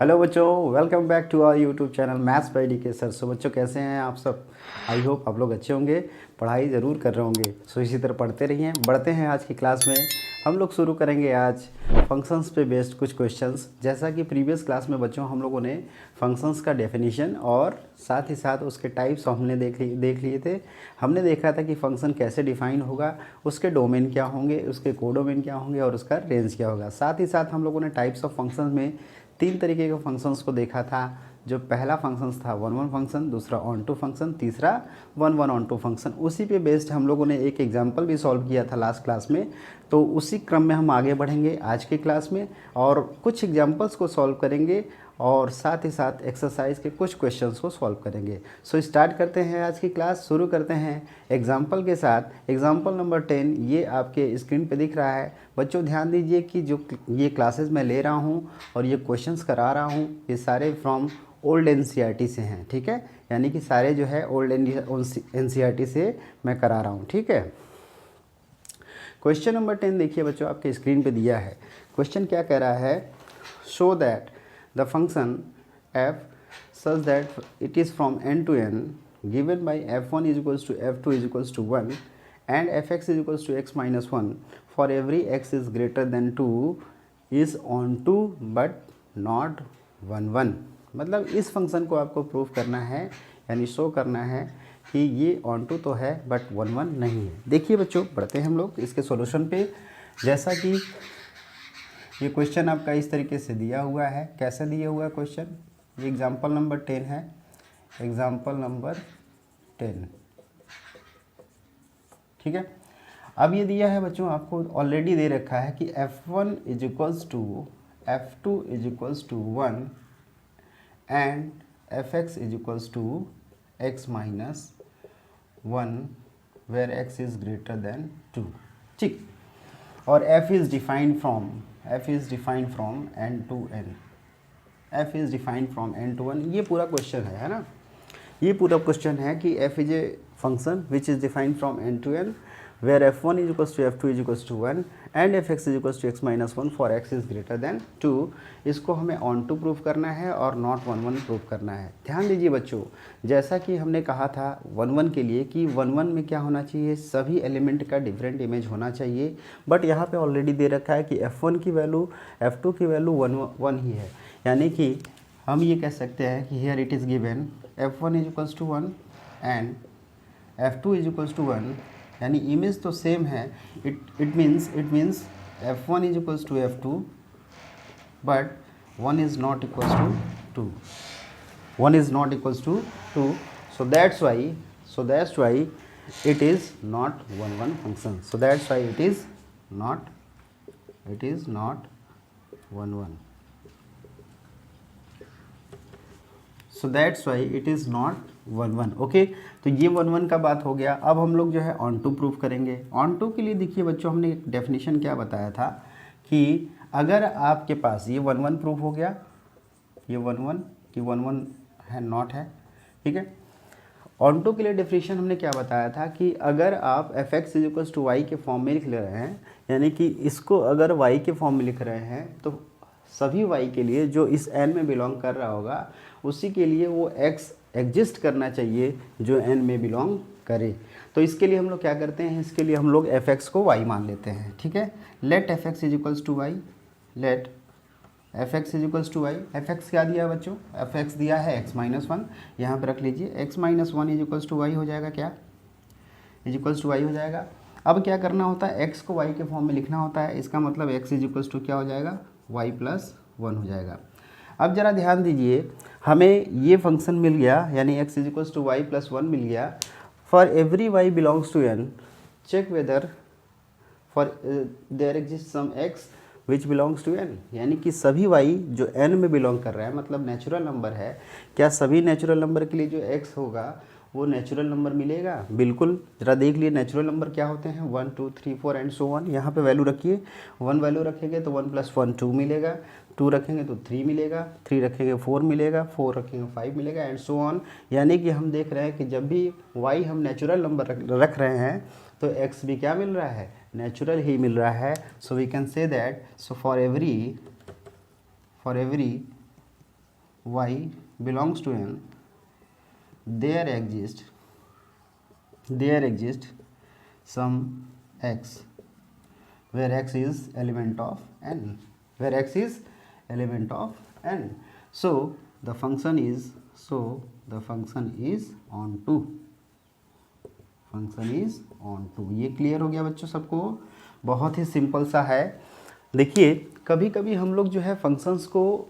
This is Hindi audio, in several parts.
हेलो बच्चों, welcome back to our YouTube channel maths by DK sir. So बच्चों कैसे हैं आप सब? आई होप आप लोग अच्छे होंगे, पढ़ाई ज़रूर कर रहे होंगे। सो इसी तरह पढ़ते रहिए। बढ़ते हैं आज की क्लास में। हम लोग शुरू करेंगे आज फंक्शंस पे बेस्ड कुछ क्वेश्चंस। जैसा कि प्रीवियस क्लास में बच्चों हम लोगों ने फंक्शंस का डेफिनेशन और साथ ही साथ उसके टाइप्स हमने देख लिए थे। हमने देखा था कि फंक्शन कैसे डिफाइन होगा, उसके डोमेन क्या होंगे, उसके कोडोमेन क्या होंगे और उसका रेंज क्या होगा। साथ ही साथ हम लोगों ने टाइप्स ऑफ फंक्शन में 3 तरीके के फंक्शंस को देखा था। जो पहला फंक्शन था वन वन फंक्शन, दूसरा ऑन टू फंक्शन, तीसरा one one onto function. उसी पे बेस्ड हम लोगों ने एक एग्जांपल भी सॉल्व किया था लास्ट क्लास में। तो उसी क्रम में हम आगे बढ़ेंगे आज के क्लास में और कुछ एग्जांपल्स को सॉल्व करेंगे और साथ ही साथ एक्सरसाइज के कुछ क्वेश्चंस को सॉल्व करेंगे। सो स्टार्ट करते हैं आज की क्लास। शुरू करते हैं एग्जाम्पल के साथ। एग्जाम्पल नंबर 10 ये आपके स्क्रीन पे दिख रहा है। बच्चों ध्यान दीजिए कि जो ये क्लासेस मैं ले रहा हूँ और ये क्वेश्चंस करा रहा हूँ, ये सारे फ्रॉम ओल्ड एनसीईआरटी से हैं। ठीक है, यानी कि सारे जो है ओल्ड एनसीईआरटी से मैं करा रहा हूँ। ठीक है, क्वेश्चन नंबर 10 देखिए बच्चों, आपके स्क्रीन पे दिया है। क्वेश्चन क्या कह रहा है? Show that the function f such that it is from n to n given by f1 is equals to f2 is equals to 1 and fx is equals to x minus 1 for every x is greater than 2 is onto but not 1 1। मतलब इस फंक्शन को आपको प्रूव करना है, यानी शो करना है कि ये ऑन टू तो है बट 1 1 नहीं है। देखिए बच्चों, बढ़ते हैं हम लोग इसके सॉल्यूशन पे। जैसा कि ये क्वेश्चन आपका इस तरीके से दिया हुआ है। कैसे दिया हुआ है क्वेश्चन? ये एग्जाम्पल नंबर 10 है। एग्जाम्पल नंबर 10, ठीक है। अब ये दिया है बच्चों, आपको ऑलरेडी दे रखा है कि f1 is equals to f2 is equals to 1 and fx is equals to x minus 1 where x is greater than 2। ठीक, और f is defined from n to n। f is defined from n to 1। ये पूरा क्वेश्चन है ना? ये पूरा क्वेश्चन है कि f is a function which is defined from n to n where f1 is equals to f2 is equals to 1 and fx is equals to x minus 1 for x is greater than 2। इसको हमें ऑन टू प्रूव करना है और नॉट 1 1 प्रूव करना है। ध्यान दीजिए बच्चों, जैसा कि हमने कहा था 1 1 के लिए कि 1 1 में क्या होना चाहिए, सभी एलिमेंट का डिफरेंट इमेज होना चाहिए। बट यहाँ पे ऑलरेडी दे रखा है कि f1 की वैल्यू f2 की वैल्यू 1 1 ही है। यानी कि हम ये कह सकते हैं कि here it is given f1 is equals to 1 and f2 is equals to 1, यानी इमेज तो सेम है। It means f1 is equals to f2 but 1 is not equals to 2। 1 is not equals to 2, so that's why it is not 1 1 function। so that's why it is not 1 1। so that's why it is not 1 1। Okay, तो ये 1 1 का बात हो गया। अब हम लोग जो है ऑन टू प्रूफ करेंगे। ऑन टू के लिए देखिए बच्चों, हमने एक डेफिनेशन क्या बताया था कि अगर आपके पास ये 1 1 प्रूफ हो गया, ये 1 1 कि 1 1 है नॉट है, ठीक है। ऑन टू के लिए डेफिनेशन हमने क्या बताया था कि अगर आप f x is equals to y के फॉर्म में लिख ले रहे हैं, यानी कि इसको अगर वाई के फॉर्म में लिख रहे हैं तो सभी वाई के लिए जो इस एन में बिलोंग कर रहा होगा उसी के लिए वो एक्स एग्जिस्ट करना चाहिए जो एन में बिलोंग करे। तो इसके लिए हम लोग क्या करते हैं, इसके लिए हम लोग एफ एक्स को वाई मान लेते हैं। ठीक है, let f x is equals to y, let f x is equals to y. F x क्या दिया है बच्चों? एफ एक्स दिया है एक्स माइनस 1। यहाँ पर रख लीजिए x minus 1 is equals to y हो जाएगा। क्या इज इक्वल्स टू वाई हो जाएगा। अब क्या करना होता है, एक्स को वाई के फॉर्म में लिखना होता है। इसका मतलब एक्स इज इक्वल्स टू क्या हो जाएगा, वाई प्लस 1 हो जाएगा। अब जरा ध्यान दीजिए, हमें ये फंक्शन मिल गया, यानी x is equals to y plus 1 मिल गया। For every y belongs to N, check whether for there exist some x which belongs to N, यानी कि सभी वाई जो एन में बिलोंग कर रहा है, मतलब नेचुरल नंबर है। क्या सभी नेचुरल नंबर के लिए जो एक्स होगा वो नेचुरल नंबर मिलेगा? बिल्कुल। जरा देख लिए नेचुरल नंबर क्या होते हैं, 1 2 3 4 एंड सो ऑन। यहाँ पे वैल्यू रखिए, 1 वैल्यू रखेंगे तो 1 प्लस 1 2 मिलेगा, 2 रखेंगे तो 3 मिलेगा, 3 रखेंगे 4 मिलेगा, 4 रखेंगे 5 मिलेगा एंड सो ऑन। यानी कि हम देख रहे हैं कि जब भी वाई हम नेचुरल नंबर रख रहे हैं तो एक्स भी क्या मिल रहा है, नेचुरल ही मिल रहा है। So we can say that, so for every y belongs to n, there exists some x where x is element of n, so the function is on to। ये क्लियर हो गया बच्चों सबको, बहुत ही सिंपल सा है। देखिए कभी कभी हम लोग जो है फंक्शंस को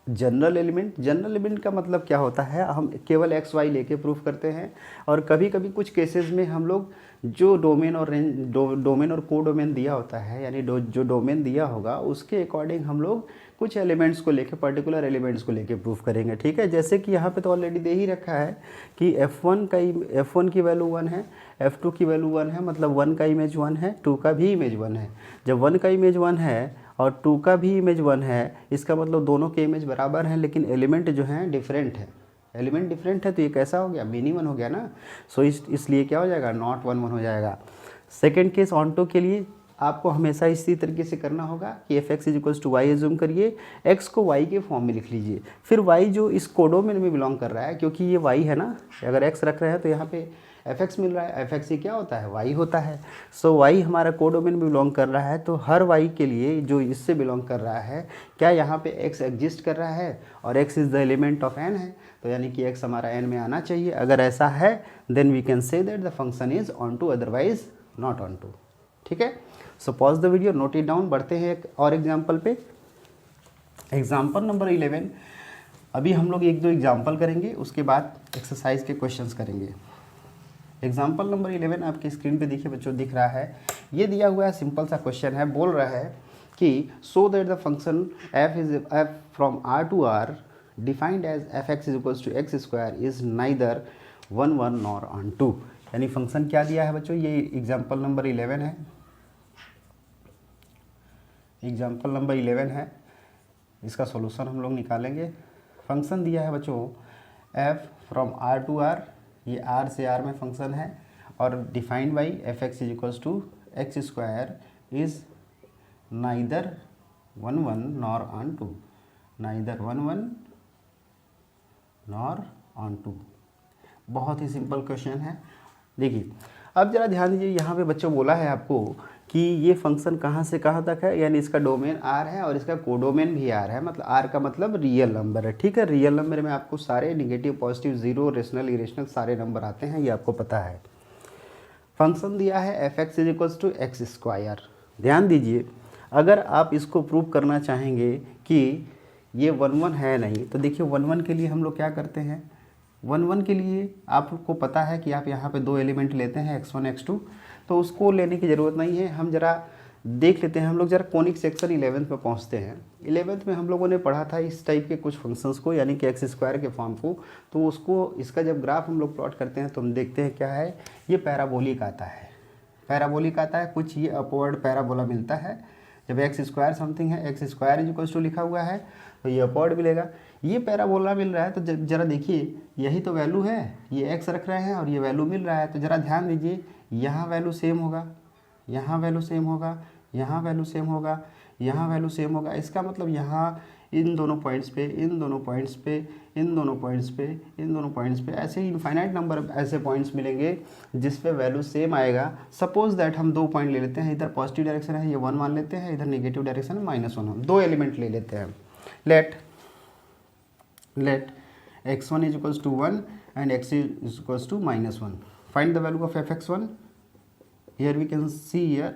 जनरल एलिमेंट का मतलब क्या होता है, हम केवल एक्स वाई लेके प्रूफ करते हैं, और कभी कभी कुछ केसेस में हम लोग जो डोमेन और कोडोमेन दिया होता है, यानी जो डोमेन दिया होगा उसके अकॉर्डिंग हम लोग कुछ एलिमेंट्स को लेके, पर्टिकुलर एलिमेंट्स को लेके प्रूफ करेंगे। ठीक है, जैसे कि यहाँ पे तो ऑलरेडी दे ही रखा है कि f1 की वैल्यू 1 है, f2 की वैल्यू 1 है, मतलब 1 का इमेज 1 है, 2 का भी इमेज 1 है। जब 1 का इमेज 1 है और 2 का भी इमेज 1 है, इसका मतलब दोनों के इमेज बराबर हैं, लेकिन एलिमेंट जो हैं डिफरेंट है। एलिमेंट डिफरेंट है तो ये कैसा हो गया, मेनी वन हो गया ना। सो इसलिए क्या हो जाएगा, नॉट 1 1 हो जाएगा। सेकेंड केस ऑन टू के लिए आपको हमेशा इसी तरीके से करना होगा कि f(x) = y एज्यूम करिए, x को y के फॉर्म में लिख लीजिए, फिर y जो इस कोडोमेन में बिलोंग कर रहा है, क्योंकि ये y है ना, अगर x रख रहे हैं तो यहाँ पे f(x) मिल रहा है, f(x) ये क्या होता है, y होता है। सो y हमारा कोडोमेन में बिलोंग कर रहा है, तो हर y के लिए जो इससे बिलोंग कर रहा है, क्या यहाँ पे x एग्जिस्ट कर रहा है और x is the element of n है, तो यानी कि x हमारा n में आना चाहिए। अगर ऐसा है then we can say that the function is onto, otherwise not onto. ठीक है, so pause the video, note it down. बढ़ते हैं एक और एग्जाम्पल पे, एग्जाम्पल नंबर 11। अभी हम लोग एक दो एग्जाम्पल करेंगे, उसके बाद एक्सरसाइज के क्वेश्चंस करेंगे। एग्जाम्पल नंबर 11 आपके स्क्रीन पे देखिए बच्चों, दिख रहा है, ये दिया हुआ है, सिंपल सा क्वेश्चन है। बोल रहा है कि so that the function f from r to r defined as f(x) = x² is neither 1 1 nor onto. यानी फंक्शन क्या दिया है बच्चों, ये एग्जाम्पल नंबर 11 है, एग्जाम्पल नंबर 11 है, इसका सॉल्यूशन हम लोग निकालेंगे। फंक्शन दिया है बच्चों f from r to r, ये r से r में फंक्शन है, और defined by f(x) = x² is neither 1 1 nor onto, neither 1 1 nor onto. बहुत ही सिंपल क्वेश्चन है। देखिए अब जरा ध्यान दीजिए, यहाँ पे बच्चों बोला है आपको कि ये फंक्शन कहाँ से कहाँ तक है, यानी इसका डोमेन r है और इसका कोडोमेन भी r है, मतलब r का मतलब रियल नंबर है। ठीक है, रियल नंबर में आपको सारे negative, positive, zero, rational, irrational सारे नंबर आते हैं, ये आपको पता है। फंक्शन दिया है f(x) = x²। ध्यान दीजिए, अगर आप इसको प्रूव करना चाहेंगे कि ये 1 1 है नहीं, तो देखिए 1 1 के लिए हम लोग क्या करते हैं, 1 1 के लिए आपको पता है कि आप यहाँ पे दो एलिमेंट लेते हैं x1 x2, तो उसको लेने की ज़रूरत नहीं है। हम जरा देख लेते हैं, हम लोग जरा कॉनिक सेक्शन 11th में पहुँचते हैं। 11th में हम लोगों ने पढ़ा था इस टाइप के कुछ फंक्शंस को, यानी कि x² के फॉर्म को, तो उसको, इसका जब ग्राफ हम लोग प्लॉट करते हैं तो हम देखते हैं क्या है, ये पैराबोलिक आता है, पैराबोलिक आता है, कुछ ये अपवर्ड पैराबोला मिलता है। जब x² समथिंग है, x² = लिखा हुआ है, तो ये अपवर्ड मिलेगा। ये पैराबोला मिल रहा है, तो जरा देखिए, यही तो वैल्यू है, ये x रख रहे हैं और ये वैल्यू मिल रहा है, तो ज़रा ध्यान दीजिए, यहाँ वैल्यू सेम होगा, यहाँ वैल्यू सेम होगा, यहाँ वैल्यू सेम होगा, यहाँ वैल्यू सेम होगा। इसका मतलब यहाँ इन दोनों पॉइंट्स पे, इन दोनों पॉइंट्स पे, इन दोनों पॉइंट्स पे, इन दोनों पॉइंट्स पे, ऐसे ही इनफाइनाइट नंबर ऐसे पॉइंट्स मिलेंगे जिस पे वैल्यू सेम आएगा। सपोज दैट हम दो पॉइंट ले लेते हैं, इधर पॉजिटिव डायरेक्शन है, ये 1 मान लेते हैं, इधर नेगेटिव डायरेक्शन है -1, हम दो एलिमेंट ले लेते हैं। Let x1 = 1 and x = -1. Find the value of f(x1). Here we can see here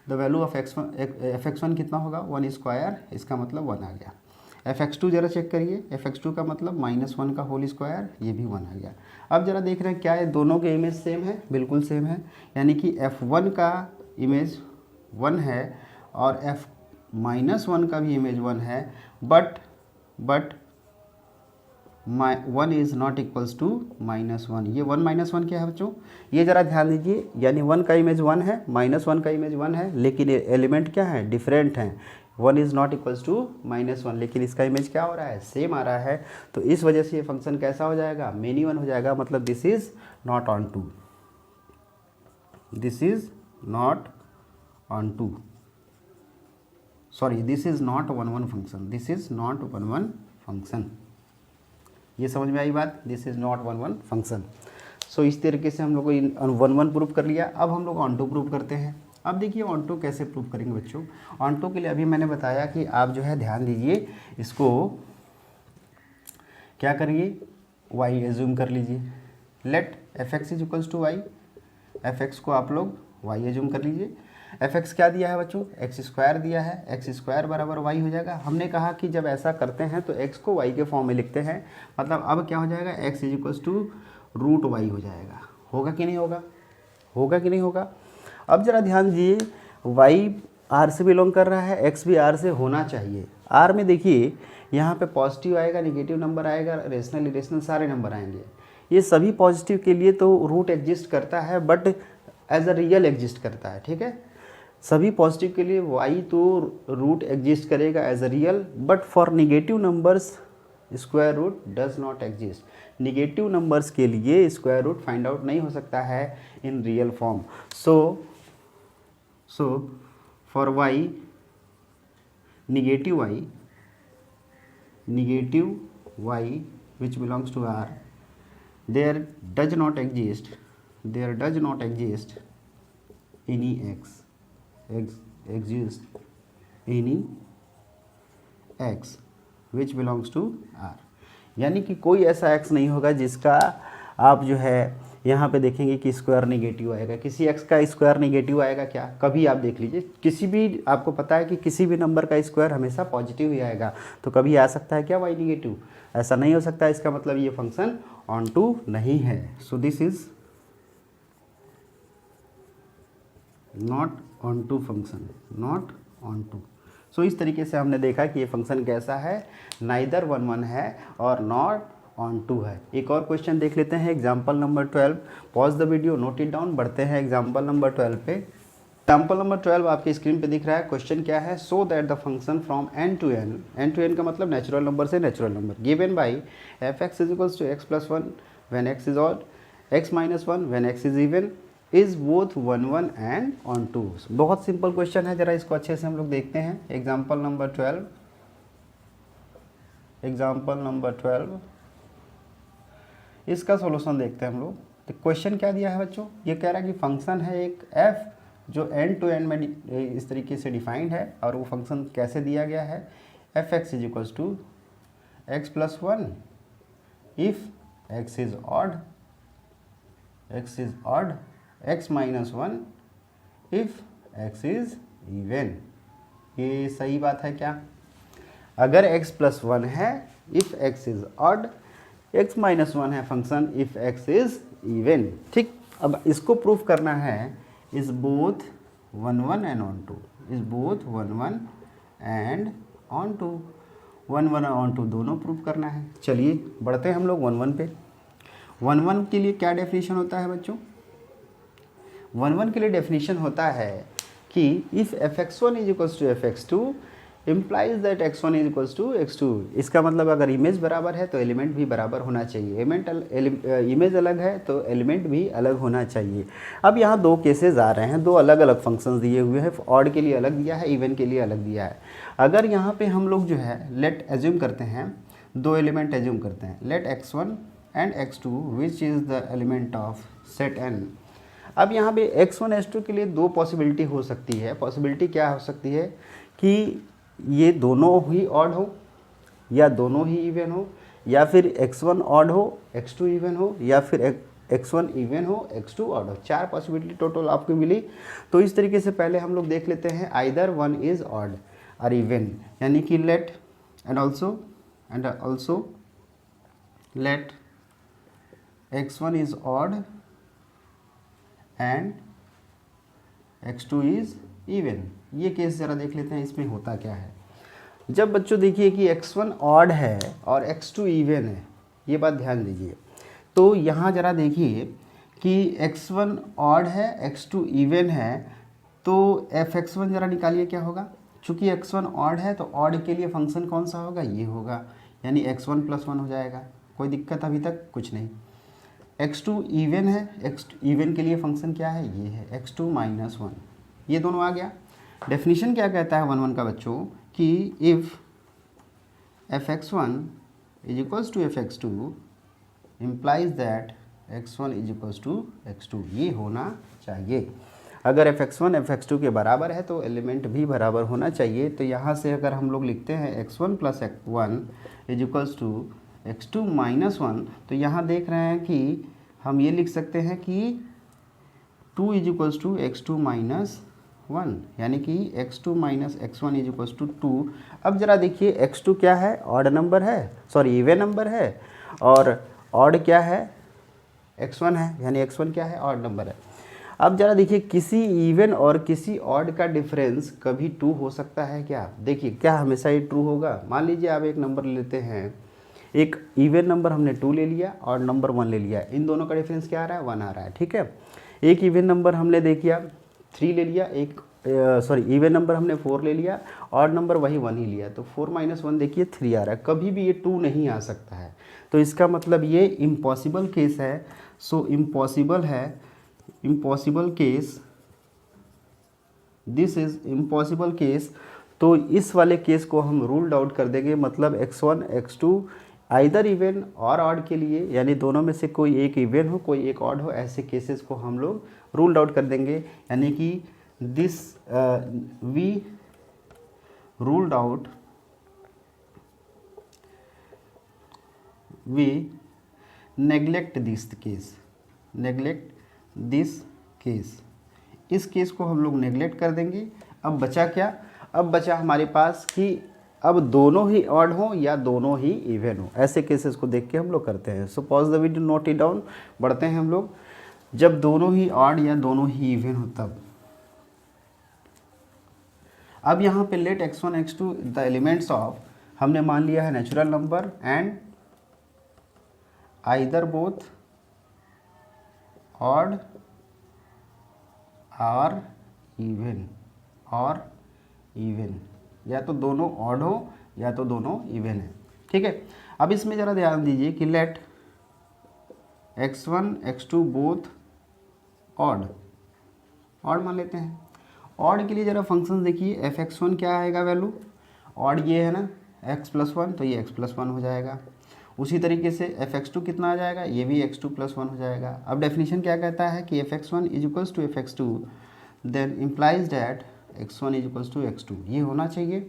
the value of f(x1) कितना होगा, 1², इसका मतलब 1 आ गया। f(x2) जरा चेक करिए, f(x2) का मतलब -1 का होल स्क्वायर, ये भी 1 आ गया। अब जरा देख रहे हैं क्या है, दोनों के इमेज सेम है, बिल्कुल सेम है, यानी कि f1 का इमेज 1 है और f-1 का भी इमेज 1 है, but 1 is not equals to -1। ये 1 -1 क्या है बच्चों, ये ज़रा ध्यान दीजिए, यानी 1 का इमेज 1 है, -1 का इमेज 1 है, लेकिन एलिमेंट क्या है, डिफरेंट हैं। 1 इज़ नॉट इक्वल्स टू -1, लेकिन इसका इमेज क्या हो रहा है, सेम आ रहा है, तो इस वजह से ये फंक्शन कैसा हो जाएगा, मेनी वन हो जाएगा, मतलब this is not onto, this is not onto, sorry, this is not 1 1 function, this is not 1 1 function. ये समझ में आई बात, this is not 1 1 function. So इस तरीके से हम लोग को 1 1 प्रूव कर लिया। अब हम लोग ऑन टू प्रूव करते हैं। अब देखिए ऑन टू कैसे प्रूव करेंगे बच्चों। ऑन टू के लिए अभी मैंने बताया कि आप जो है ध्यान दीजिए, इसको क्या करिए, वाई एज्यूम कर लीजिए। Let f x is equals to y, f x को आप लोग वाई एज्यूम कर लीजिए। एफ एक्स क्या दिया है बच्चों, एक्स स्क्वायर दिया है, एक्स स्क्वायर बराबर वाई हो जाएगा। हमने कहा कि जब ऐसा करते हैं तो एक्स को वाई के फॉर्म में लिखते हैं, मतलब अब क्या हो जाएगा, x is equals to root y हो जाएगा। होगा कि नहीं होगा, होगा कि नहीं होगा। अब जरा ध्यान दीजिए, वाई आर से बिलोंग कर रहा है, एक्स भी आर से होना चाहिए। आर में देखिए यहाँ पे पॉजिटिव आएगा, निगेटिव नंबर आएगा, रेशनल इरेशनल सारे नंबर आएंगे। ये सभी पॉजिटिव के लिए तो रूट एग्जिस्ट करता है, but as a real exist करता है, ठीक है। सभी पॉजिटिव के लिए वाई तो रूट एग्जिस्ट करेगा as a real, but for negative numbers square root does not exist. Negative numbers के लिए स्क्वायर रूट फाइंड आउट नहीं हो सकता है in real form. So for y negative y which belongs to R, there does not exist any exist any x which belongs to R। यानी कि कोई ऐसा x नहीं होगा जिसका आप जो है यहाँ पे देखेंगे कि स्क्वायर नेगेटिव आएगा। किसी x का स्क्वायर नेगेटिव आएगा क्या, कभी आप देख लीजिए, किसी भी, आपको पता है कि किसी भी नंबर का स्क्वायर हमेशा पॉजिटिव ही आएगा, तो कभी आ सकता है क्या y नेगेटिव, ऐसा नहीं हो सकता। इसका मतलब ये फंक्शन ऑन टू नहीं है। So this is not onto function, not onto. So इस तरीके से हमने देखा कि ये फंक्शन कैसा है, नाइदर 1 1 है और नॉट ऑन टू है। एक और क्वेश्चन देख लेते हैं, example number 12। Pause the video, note it down, बढ़ते हैं एग्जाम्पल नंबर 12 पे। एग्जाम्पल नंबर 12 आपके स्क्रीन पे दिख रहा है। क्वेश्चन क्या है, so that the function from n to n का मतलब नेचुरल नंबर से natural number, given by f x is equals to x plus 1 when x is odd, x minus 1 when x is even, is both 1 1 and onto. बहुत सिंपल क्वेश्चन है, जरा इसको अच्छे से हम लोग देखते हैं। एग्जाम्पल नंबर 12, एग्जाम्पल नंबर 12, इसका सॉल्यूशन देखते हैं हम लोग। तो क्वेश्चन क्या दिया है बच्चों, ये कह रहा है कि फंक्शन है एक f जो n टू n में इस तरीके से डिफाइंड है, और वो फंक्शन कैसे दिया गया है, f x is equals to x plus 1 if x is odd, x minus 1 if x is even. ये सही बात है क्या, अगर x प्लस 1 है if x is odd, x minus 1 है function if x is even, ठीक। अब इसको प्रूफ करना है, is both 1 1 and onto, is both 1 1 and onto, 1 1 onto दोनों प्रूफ करना है। चलिए बढ़ते हैं हम लोग 1 1 पे। 1 1 के लिए क्या डेफिनेशन होता है बच्चों, 1 1 के लिए डेफिनेशन होता है कि if f x one is equals to f x two implies that x1 is equals to x2। इसका मतलब अगर इमेज बराबर है तो एलिमेंट भी बराबर होना चाहिए, इमेज अलग है तो एलिमेंट भी अलग होना चाहिए। अब यहाँ दो केसेस आ रहे हैं, दो अलग अलग फंक्शंस दिए हुए हैं, ऑड के लिए अलग दिया है, इवन के लिए अलग दिया है। अगर यहाँ पे हम लोग जो है लेट एज्यूम करते हैं, दो एलिमेंट एज्यूम करते हैं, let x1 and x2 which is the element of set n। अब यहाँ पे x1 x2 के लिए दो पॉसिबिलिटी हो सकती है। पॉसिबिलिटी क्या हो सकती है कि ये दोनों ही ऑड हो या दोनों ही इवन हो, या फिर x1 ऑड हो x2 इवन हो, या फिर x1 इवन हो x2 ऑड हो। चार पॉसिबिलिटी टोटल आपको मिली। तो इस तरीके से पहले हम लोग देख लेते हैं, आइदर 1 इज ऑड और इवन, यानी कि let and also let x1 is odd and x2 is even. ये केस ज़रा देख लेते हैं, इसमें होता क्या है। जब बच्चों देखिए कि x1 ऑड है और x2 इवन है, ये बात ध्यान दीजिए। तो यहाँ ज़रा देखिए कि x1 ऑड है x2 इवन है, तो fx1 ज़रा निकालिए क्या होगा। चूँकि x1 ऑड है तो ऑड के लिए फंक्शन कौन सा होगा, ये होगा, यानी x1 प्लस 1 हो जाएगा। कोई दिक्कत अभी तक कुछ नहीं। x2 इवन है, x2 इवन के लिए फंक्शन क्या है, ये है x2 माइनस 1, ये दोनों आ गया। डेफिनेशन क्या कहता है 1 1 का बच्चों कि if f x one is equals to f x two implies that x1 is equals to x2, ये होना चाहिए। अगर f(x1) f(x2) के बराबर है तो एलिमेंट भी बराबर होना चाहिए। तो यहाँ से अगर हम लोग लिखते हैं x1 plus x1 is equals to x2 minus 1, तो यहाँ देख रहे हैं कि हम ये लिख सकते हैं कि 2 is equals to x2 minus 1, यानी कि x2 minus x1 is equals to 2। अब ज़रा देखिए x2 क्या है, ऑड नंबर है, सॉरी इवन नंबर है, और ऑड क्या है, x1 है, यानी x1 क्या है, ऑड नंबर है। अब ज़रा देखिए किसी इवन और किसी ऑड का डिफरेंस कभी 2 हो सकता है क्या? देखिए क्या हमेशा ही ट्रू होगा? मान लीजिए आप एक नंबर लेते हैं, एक इवन नंबर हमने 2 ले लिया और नंबर 1 ले लिया, इन दोनों का डिफरेंस क्या आ रहा है, 1 आ रहा है, ठीक है। एक इवन नंबर हमने देखिए 3 ले लिया, एक इवन नंबर हमने 4 ले लिया, ऑड नंबर वही 1 ही लिया, तो 4 माइनस 1 देखिए 3 आ रहा है, कभी भी ये 2 नहीं आ सकता है। तो इसका मतलब ये इम्पॉसिबल केस है। सो इम्पॉसिबल है, impossible case, this is impossible case. तो इस वाले केस को हम रूल्ड आउट कर देंगे, मतलब x1 x2 आइदर इवन और ऑड के लिए, यानी दोनों में से कोई एक इवन हो कोई एक ऑड हो, ऐसे केसेस को हम लोग रूल्ड आउट कर देंगे। यानी कि this we ruled out, we neglect this case, neglect this case, इस केस को हम लोग नेग्लेक्ट कर देंगे। अब बचा क्या, अब बचा हमारे पास कि अब दोनों ही ऑड हो या दोनों ही इवन हो, ऐसे केसेस को देख के हम लोग करते हैं। सो pause the video, note it down, बढ़ते हैं हम लोग। जब दोनों ही ऑड या दोनों ही इवन हो तब, अब यहाँ पे late x1 x2 the elements of, हमने मान लिया है natural number and either both odd और इवन, और इवन, या तो दोनों ऑड हो या तो दोनों इवन है, ठीक है। अब इसमें ज़रा ध्यान दीजिए कि late x1 x2 both odd, odd मान लेते हैं। ऑड के लिए ज़रा फंक्शन देखिए, f(x1) क्या आएगा वैल्यू, ऑड ये है ना x प्लस 1, तो ये x प्लस 1 हो जाएगा। उसी तरीके से f(x2) कितना आ जाएगा, ये भी x2 प्लस 1 हो जाएगा। अब डेफिनेशन क्या कहता है कि f(x1) is equals to f(x2) then implies that x1 is equals to x2, ये होना चाहिए।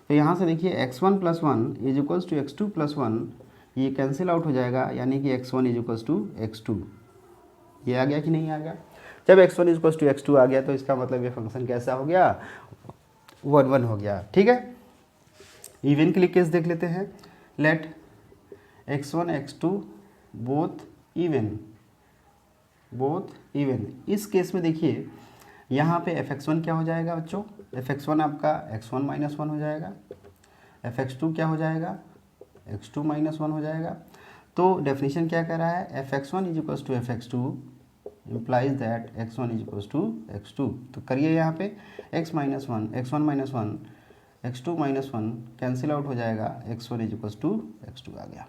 तो यहाँ से देखिए x1 plus 1 is equals to x2 plus 1, ये कैंसिल आउट हो जाएगा, यानी कि x1 is equals to x2, ये आ गया कि नहीं आ गया। जब x1 is equals to x2 आ गया तो इसका मतलब ये फंक्शन कैसा हो गया, 1 हो गया, ठीक है। इवन के लिए केस देख लेते हैं, let x1 x2 both even, both even. इस केस में देखिए यहाँ पे f(x1) क्या हो जाएगा बच्चों, f(x1) आपका x1 माइनस 1 हो जाएगा, f(x2) क्या हो जाएगा, x2 माइनस 1 हो जाएगा। तो डेफिनेशन क्या कह रहा है, f(x1) is equals to f(x2) implies that x1 is equals to x2। तो करिए यहाँ पे x minus 1, x1 minus 1, x2 minus 1 cancel out हो जाएगा, x1 is equals to x2 आ गया।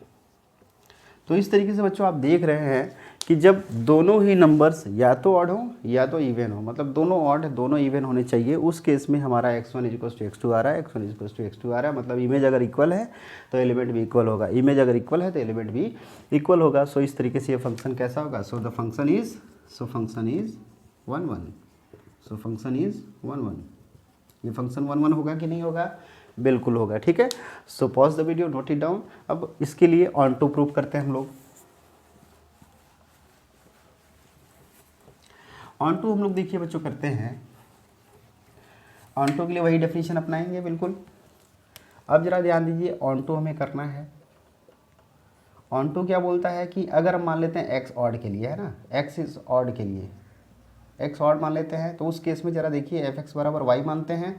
तो इस तरीके से बच्चों आप देख रहे हैं कि जब दोनों ही नंबर्स या तो ऑड हो या तो इवन हो, मतलब दोनों ऑड दोनों इवन होने चाहिए, उस केस में हमारा x1 is equals to x2 आ रहा है, x1 is equals to x2 आ रहा है, मतलब इमेज अगर इक्वल है तो एलिमेंट भी इक्वल होगा, इमेज अगर इक्वल है तो एलिमेंट भी इक्वल होगा। सो इस तरीके से ये फंक्शन कैसा होगा, so the function is, so function is 1 1, so function is 1 1, ये फंक्शन 1 1 होगा कि नहीं होगा, बिल्कुल होगा, ठीक है। So pause the video, note it down. अब इसके लिए ऑन टू प्रूफ करते हैं हम लोग। ऑन टू हम लोग देखिए बच्चों करते हैं, ऑन टू के लिए वही डेफिनेशन अपनाएंगे बिल्कुल। अब जरा ध्यान दीजिए, ऑन टू हमें करना है। ऑन टू क्या बोलता है कि अगर हम मान लेते हैं x ऑड के लिए, है ना, x इज ऑड के लिए, x ऑड मान लेते हैं, तो उस केस में जरा देखिए f(x) बराबर y मानते हैं।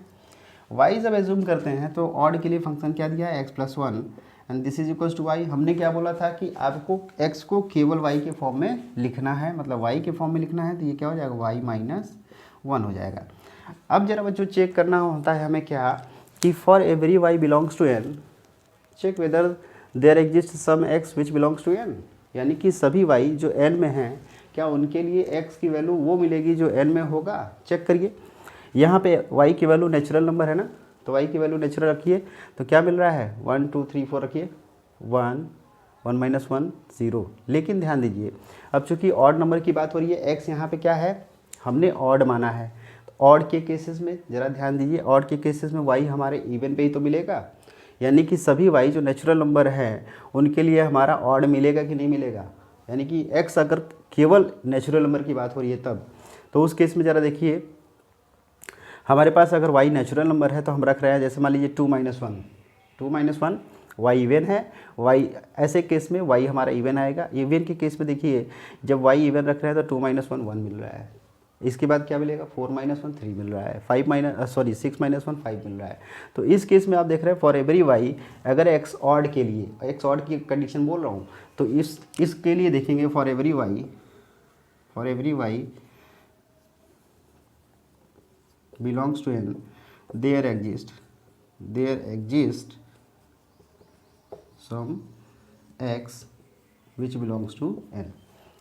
y जब एज्यूम करते हैं तो ऑड के लिए फंक्शन क्या दिया है, x plus 1 and this is equals to y। हमने क्या बोला था कि आपको x को केवल y के फॉर्म में लिखना है, मतलब y के फॉर्म में लिखना है, तो ये क्या हो जाएगा, y माइनस 1 हो जाएगा। अब जरा बच्चों चेक करना होता है हमें क्या, कि for every y belongs to n check whether there exist some x which belongs to n, यानी कि सभी y जो n में हैं क्या उनके लिए x की वैल्यू वो मिलेगी जो n में होगा। चेक करिए, यहाँ पे y की वैल्यू नेचुरल नंबर है ना, तो y की वैल्यू नेचुरल रखिए, तो क्या मिल रहा है, 1 2 3 4 रखिए, 1 1 माइनस 1 0। लेकिन ध्यान दीजिए, अब चूंकि ऑड नंबर की बात हो रही है, x यहाँ पे क्या है, हमने ऑड माना है। तो ऑड के केसेस में ज़रा ध्यान दीजिए, ऑड के केसेस में y हमारे इवन पे ही तो मिलेगा, यानी कि सभी y जो नेचुरल नंबर हैं उनके लिए हमारा ऑड मिलेगा कि नहीं मिलेगा। यानी कि x अगर केवल नेचुरल नंबर की बात हो रही है तब, तो उस केस में ज़रा देखिए, हमारे पास अगर y नेचुरल नंबर है तो हम रख रहे हैं, जैसे मान लीजिए 2 माइनस 1 y इवन है, y ऐसे केस में y हमारा इवन आएगा। इवन के केस में देखिए, जब y इवन रख रहे हैं तो 2 माइनस 1 1 मिल रहा है, इसके बाद क्या मिलेगा, 4 माइनस 1 3 मिल रहा है, 6 माइनस 1 5 मिल रहा है। तो इस केस में आप देख रहे हैं फॉर एवरी y, अगर x ऑड के लिए, x ऑड की कंडीशन बोल रहा हूँ, तो इसके लिए देखेंगे for every y belongs to n, there exist some x which belongs to n,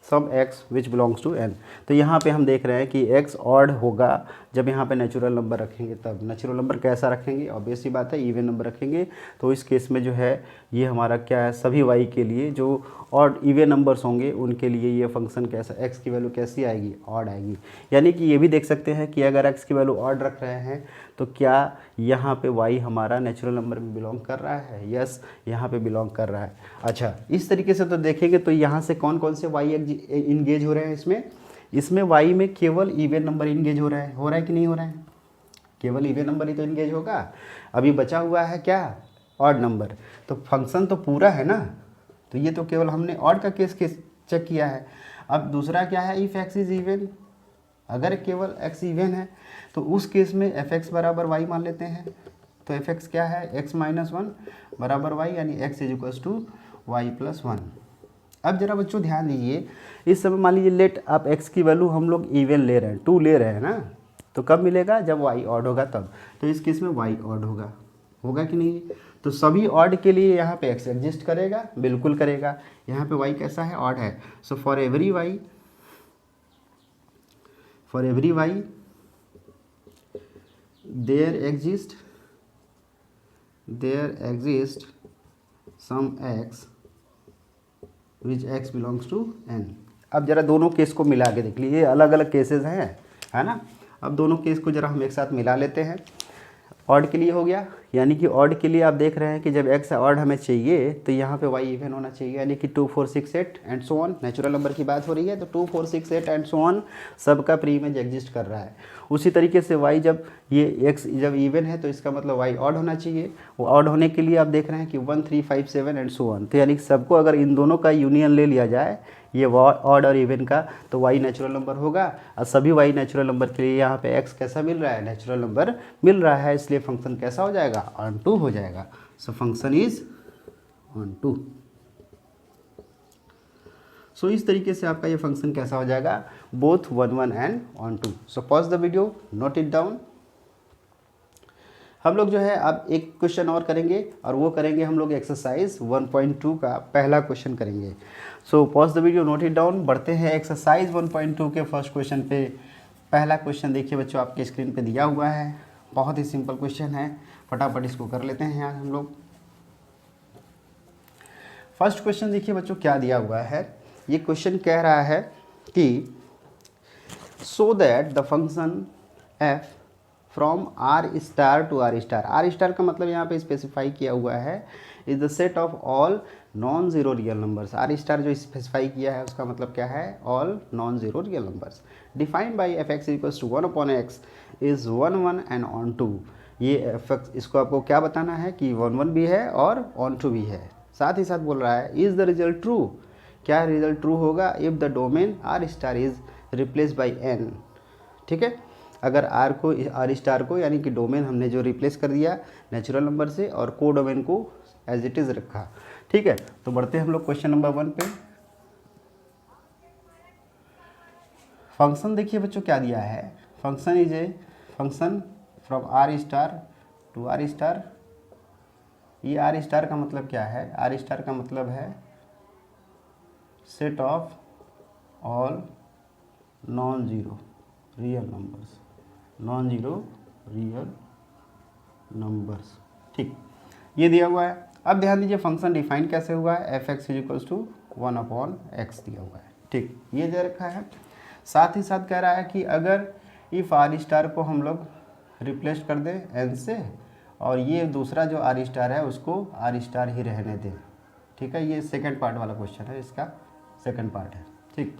some x which belongs to n। तो यहाँ पे हम देख रहे हैं कि x ऑड होगा जब यहाँ पे नेचुरल नंबर रखेंगे तब। नेचुरल नंबर कैसा रखेंगे, ऑब्वियस सी बात है इवन नंबर रखेंगे। तो इस केस में जो है ये हमारा क्या है, सभी y के लिए जो ऑड इवन नंबर्स होंगे उनके लिए ये फंक्शन कैसा, x की वैल्यू कैसी आएगी, ऑड आएगी। यानी कि ये भी देख सकते हैं कि अगर x की वैल्यू ऑड रख रहे हैं तो क्या यहाँ पे y हमारा नेचुरल नंबर में बिलोंग कर रहा है, यस यहाँ पे बिलोंग कर रहा है। अच्छा, इस तरीके से तो देखेंगे तो यहाँ से कौन कौन से y इंगेज हो रहे हैं इसमें y में केवल इवन नंबर इंगेज हो रहा है कि नहीं हो रहा है, केवल इवन नंबर ही तो इंगेज होगा। अभी बचा हुआ है क्या, ऑड नंबर। तो फंक्शन तो पूरा है ना, तो ये तो केवल हमने ऑड का केस चेक किया है। अब दूसरा क्या है, इफ़ x इज इवन, अगर केवल x इवन है तो उस केस में fx बराबर y मान लेते हैं। तो fx क्या है, x माइनस 1 बराबर y, यानी x is equals to y plus 1। अब जरा बच्चों ध्यान दीजिए, इस समय मान लीजिए लेट आप x की वैल्यू हम लोग इवन ले रहे हैं, 2 ले रहे हैं ना, तो कब मिलेगा, जब y ऑड होगा तब। तो इस केस में y ऑड होगा कि नहीं। तो सभी ऑड के लिए यहाँ पे x एग्जिस्ट करेगा, बिल्कुल करेगा। यहाँ पे y कैसा है, ऑड है। सो for every y there exist some x which x belongs to n। अब जरा दोनों केस को मिला के देख लीजिए, अलग अलग केसेस हैं, है ना। अब दोनों केस को जरा हम एक साथ मिला लेते हैं। ऑड के लिए हो गया, यानी कि ऑड के लिए आप देख रहे हैं कि जब x ऑड हमें चाहिए तो यहाँ पे y इवन होना चाहिए, यानी कि 2 4 6 8 and so on. Natural number की बात हो रही है तो 2 4 6 8 एंड सो ऑन सबका प्री इमेज एग्जिस्ट कर रहा है। उसी तरीके से y जब ये x जब इवन है तो इसका मतलब y ऑड होना चाहिए। वो ऑड होने के लिए आप देख रहे हैं कि 1 3 5 7 एंड सो ऑन। तो यानी सबको अगर इन दोनों का यूनियन ले लिया जाए, ये ऑड और इवन का, तो y नेचुरल नंबर होगा। और सभी y नेचुरल नंबर के लिए यहाँ पे x कैसा मिल रहा है, नेचुरल नंबर मिल रहा है, इसलिए फंक्शन कैसा हो जाएगा, ऑन टू हो जाएगा। So function is onto. So इस तरीके से आपका ये फंक्शन कैसा हो जाएगा, both 1 1 and onto. So pause the video, note it down. हम लोग जो है अब एक क्वेश्चन और करेंगे, और वो करेंगे हम लोग एक्सरसाइज 1.2 का पहला क्वेश्चन करेंगे। सो pause the video, note it down. बढ़ते हैं एक्सरसाइज 1.2 के फर्स्ट क्वेश्चन पे। पहला क्वेश्चन देखिए बच्चों, आपके स्क्रीन पे दिया हुआ है, बहुत ही सिंपल क्वेश्चन है, फटाफट इसको कर लेते हैं यहाँ हम लोग। फर्स्ट क्वेश्चन देखिए बच्चों क्या दिया हुआ है। ये क्वेश्चन कह रहा है कि so that the function f from R star to R star, R star का मतलब यहाँ पे स्पेसिफाई किया हुआ है is the set of all non zero real numbers. R star जो स्पेसिफाई किया है उसका मतलब क्या है, all non zero real numbers. Defined by f x equals to 1 upon x is 1 1 and onto. ये एफ एक्स, इसको आपको क्या बताना है कि 1 1 भी है और ऑन टू भी है। साथ ही साथ बोल रहा है इज द रिजल्ट ट्रू, क्या रिजल्ट ट्रू होगा if the domain R star is replace by N. ठीक है, अगर आर को, आर स्टार को यानी कि डोमेन हमने जो रिप्लेस कर दिया नेचुरल नंबर से और को डोमेन को एज इट इज़ रखा। ठीक है, तो बढ़ते हैं हम लोग क्वेश्चन नंबर 1 पे। फंक्शन देखिए बच्चों क्या दिया है, function is a function from R star to R star. ये आर स्टार का मतलब क्या है, आर स्टार का मतलब है set of all non zero real numbers, non zero real numbers. ठीक, ये दिया हुआ है। अब ध्यान दीजिए फंक्शन डिफाइन कैसे हुआ है, f x is equals to 1/x दिया हुआ है, ठीक, ये दे रखा है। साथ ही साथ कह रहा है कि अगर इफ आर स्टार को हम लोग रिप्लेस कर दें एन से, और ये दूसरा जो आर स्टार है उसको आर स्टार ही रहने दें, ठीक है। ये सेकंड पार्ट वाला क्वेश्चन है, इसका सेकंड पार्ट है, ठीक।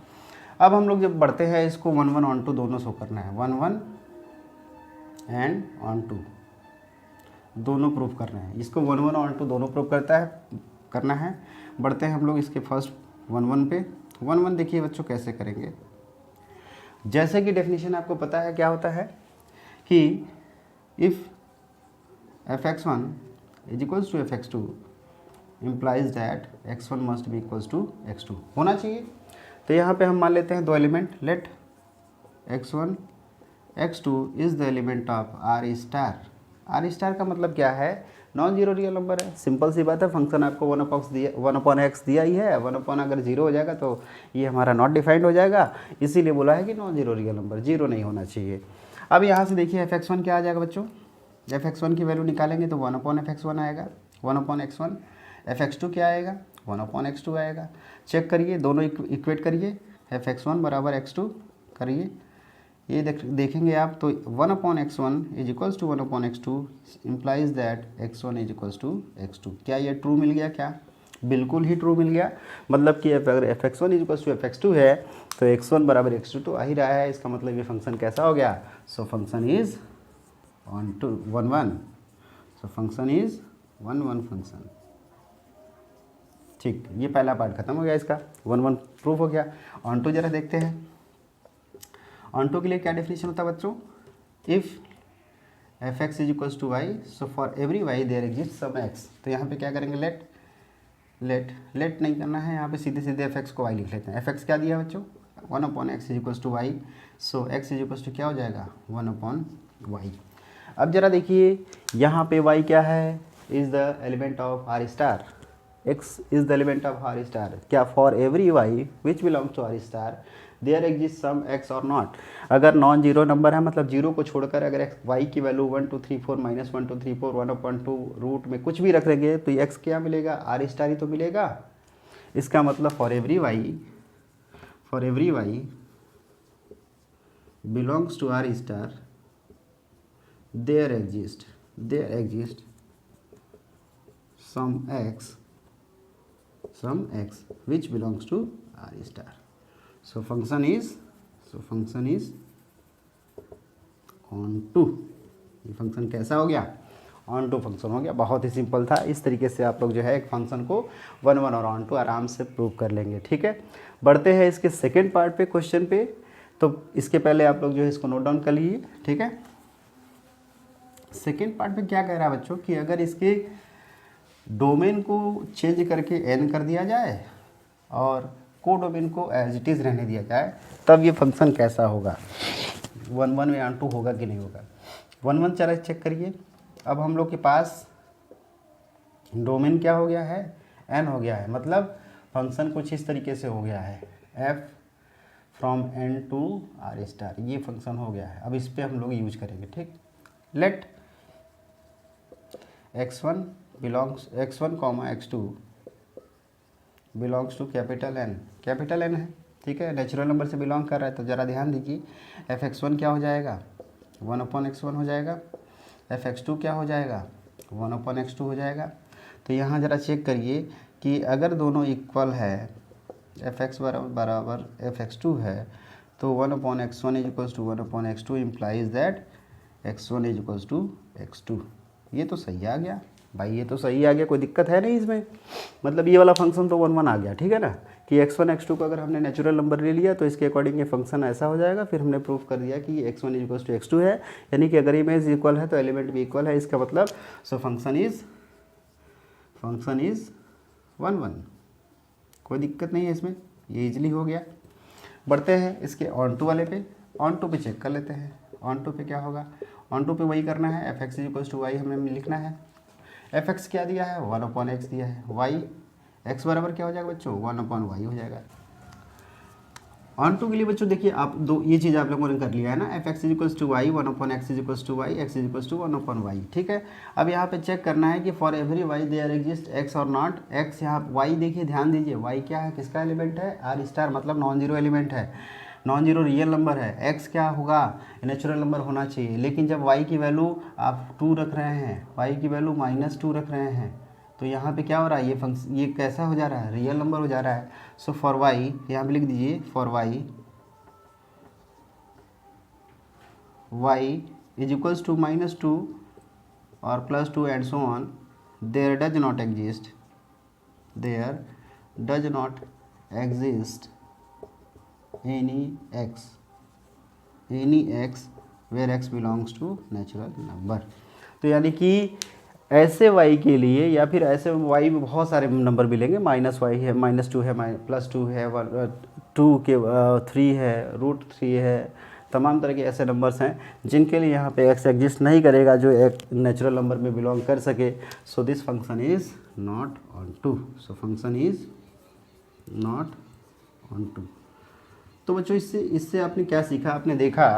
अब हम लोग जब बढ़ते हैं इसको 1 1 ऑन टू दोनों शो करना है, 1 1 एंड ऑन टू दोनों प्रूफ करना है। इसको 1 1 ऑन टू दोनों प्रूफ करना है। बढ़ते हैं हम लोग इसके फर्स्ट 1 1 पे। 1 1 देखिए बच्चों कैसे करेंगे। जैसे कि डेफिनेशन आपको पता है क्या होता है कि if f(x1) is equals to f(x2) implies that x1 must be equals to x2 होना चाहिए। तो यहाँ पे हम मान लेते हैं दो element, let x1 x2 is the element of R star. R star का मतलब क्या है, नॉन जीरो रियल नंबर है, सिंपल सी बात है। फंक्शन आपको 1/x दिया ही है, 1 अगर जीरो हो जाएगा तो ये हमारा नॉट डिफाइंड हो जाएगा, इसीलिए बोला है कि non zero real number, zero नहीं होना चाहिए। अब यहाँ से देखिए f(x1) क्या आ जाएगा बच्चों, f(x1) की वैल्यू निकालेंगे तो 1/f(x1) आएगा, 1/x1। f(x2) क्या आएगा, 1/x2 आएगा। चेक करिए, दोनों इक्वेट करिए, f(x1) बराबर x2 करिए, ये देखेंगे आप तो 1/x1 is equals to 1/x2 implies that x1 is equals to x2। क्या ये ट्रू मिल गया, क्या बिल्कुल ही ट्रू मिल गया। मतलब कि अगर f(x1) is equals to f(x2) है तो x1 बराबर x2 तो आ ही रहा है। इसका मतलब ये फंक्शन कैसा हो गया, सो function is 1 1, so function is 1 1 function, ठीक। ये पहला पार्ट खत्म हो गया, इसका 1 1 प्रूफ हो गया। ऑन टू जरा देखते हैं। ऑन टू के लिए क्या डेफिनेशन होता है बच्चों, if f(x) is equals to y, so for every y there exist some x। तो यहाँ पे क्या करेंगे, लेट नहीं करना है, यहाँ पे सीधे सीधे f(x) को y लिख लेते हैं। f(x) क्या दिया बच्चों, 1/x is equals to y, so x is equals to क्या हो जाएगा, 1/y। अब जरा देखिए यहाँ पे y क्या है, is the element of R star, x is the element of R star. क्या for every y which belongs to R star there exist some x और नॉट। अगर नॉन जीरो नंबर है, मतलब जीरो को छोड़कर अगर y की वैल्यू 1 2 3 4 -1 2 3 4 1/2 रूट में कुछ भी रख लेंगे तो x क्या मिलेगा, आर स्टार ही तो मिलेगा। इसका मतलब for every y belongs to R star there exist some x which belongs to R star. So function is on to। ये फंक्शन कैसा हो गया, ऑन टू फंक्शन हो गया। बहुत ही सिंपल था। इस तरीके से आप लोग जो है एक फंक्शन को 1 1 और ऑन टू आराम से प्रूव कर लेंगे, ठीक है। बढ़ते हैं इसके सेकेंड पार्ट पे, क्वेश्चन पे। तो इसके पहले आप लोग जो है इसको नोट डाउन कर लीजिए, ठीक है। सेकेंड पार्ट में क्या कह रहा है बच्चों कि अगर इसके डोमेन को चेंज करके n कर दिया जाए और को डोमेन को एज इट इज़ रहने दिया जाए, तब ये फंक्शन कैसा होगा, 1 1 में ऑन टू होगा कि नहीं होगा। 1 1 चला चेक करिए। अब हम लोग के पास डोमेन क्या हो गया है, n हो गया है, मतलब फंक्शन कुछ इस तरीके से हो गया है, f from n to R star, ये फंक्शन हो गया है। अब इस पर हम लोग यूज करेंगे, ठीक। Let x1 comma x2 belongs to capital N है, ठीक है, नेचुरल नंबर से बिलोंग कर रहा है। तो ज़रा ध्यान दीजिए, f(x1) क्या हो जाएगा, 1/x1 हो जाएगा, f(x2) क्या हो जाएगा, 1/x2 हो जाएगा। तो यहाँ ज़रा चेक करिए कि अगर दोनों इक्वल है, f(x) बराबर f(x2) है, तो 1/x1 is equals to 1/x2 implies that x1 is equals to x2। ये तो सही आ गया भाई, ये तो सही आ गया, कोई दिक्कत है नहीं इसमें। मतलब ये वाला फंक्शन तो 1 1 आ गया, ठीक है ना, कि x1 x2 को अगर हमने नेचुरल नंबर ले लिया तो इसके अकॉर्डिंग ये फंक्शन ऐसा हो जाएगा। फिर हमने प्रूफ कर दिया कि x1 इज टू x2 है, यानी कि अगर इमेज इक्वल है तो एलिमेंट भी इक्वल है। इसका मतलब सो फंक्शन इज 1 1, कोई दिक्कत नहीं है इसमें, ये इजली हो गया। बढ़ते हैं इसके ऑन टू वाले पे। ऑन टू पे चेक कर लेते हैं। ऑन टू पे क्या होगा, ऑन टू पे वही करना है, f(x) is equals to y हमें लिखना है। f(x) क्या दिया है, 1/x दिया है, y x बराबर क्या हो जाएगा बच्चों, 1/y हो जाएगा। ऑन टू के लिए बच्चों देखिए आप दो ये चीज़ आप लोगों ने कर लिया है ना, f x is equals to y, one upon x is equals to y, x is equals to one upon y, ठीक है। अब यहाँ पे चेक करना है कि for every y there exist x और नॉट एक्स। यहाँ वाई देखिए, ध्यान दीजिए, वाई क्या है, किसका एलिमेंट है, आर स्टार, मतलब नॉन जीरो एलिमेंट है, नॉन जीरो रियल नंबर है। एक्स क्या होगा, नेचुरल नंबर होना चाहिए। लेकिन जब वाई की वैल्यू आप 2 रख रहे हैं, वाई की वैल्यू -2 रख रहे हैं, तो यहाँ पे क्या हो रहा है, ये फंक्शन ये कैसा हो जा रहा है, रियल नंबर हो जा रहा है। सो फॉर वाई यहाँ पे लिख दीजिए, for y y is equals to -2 or +2 and so on, there does not exist any x where x belongs to natural number। तो यानी कि ऐसे y के लिए या फिर ऐसे y में बहुत सारे नंबर मिलेंगे, -y है, -2 है, +2 है, 2 के 3 है, √3 है, तमाम तरह के ऐसे नंबर्स हैं जिनके लिए यहाँ पे x एग्जिस्ट नहीं करेगा जो एक नेचुरल नंबर में बिलोंग कर सके। So this function is not onto, so function is not onto. तो बच्चों इससे आपने क्या सीखा, आपने देखा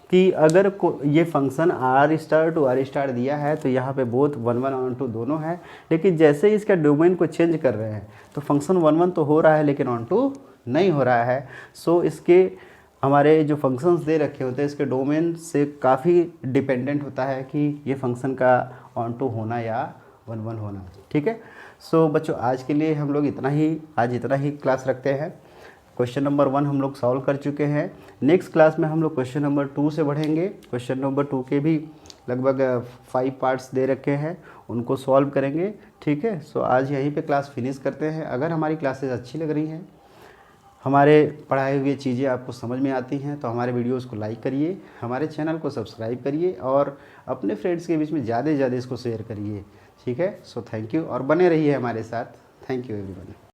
कि अगर ये function R star to R star दिया है तो यहाँ पे बोथ 1 1 ऑन टू दोनों है, लेकिन जैसे ही इसका डोमेन को चेंज कर रहे हैं तो फंक्शन 1 1 तो हो रहा है लेकिन ऑन टू नहीं हो रहा है। सो इसके हमारे जो फंक्शंस दे रखे होते हैं इसके डोमेन से काफ़ी डिपेंडेंट होता है कि ये फंक्शन का ऑन टू होना या 1 1 होना, ठीक है। सो बच्चों आज के लिए हम लोग इतना ही क्लास रखते हैं। क्वेश्चन नंबर 1 हम लोग सॉल्व कर चुके हैं। नेक्स्ट क्लास में हम लोग क्वेश्चन नंबर 2 से बढ़ेंगे। क्वेश्चन नंबर 2 के भी लगभग 5 पार्ट्स दे रखे हैं, उनको सॉल्व करेंगे, ठीक है। सो आज यहीं पे क्लास फिनिश करते हैं। अगर हमारी क्लासेस अच्छी लग रही हैं, हमारे पढ़ाई हुई चीज़ें आपको समझ में आती हैं तो हमारे वीडियोस को लाइक करिए, हमारे चैनल को सब्सक्राइब करिए और अपने फ्रेंड्स के बीच में ज़्यादा से ज़्यादा इसको शेयर करिए, ठीक है। सो थैंक यू और बने रहिए हमारे साथ। Thank you everyone.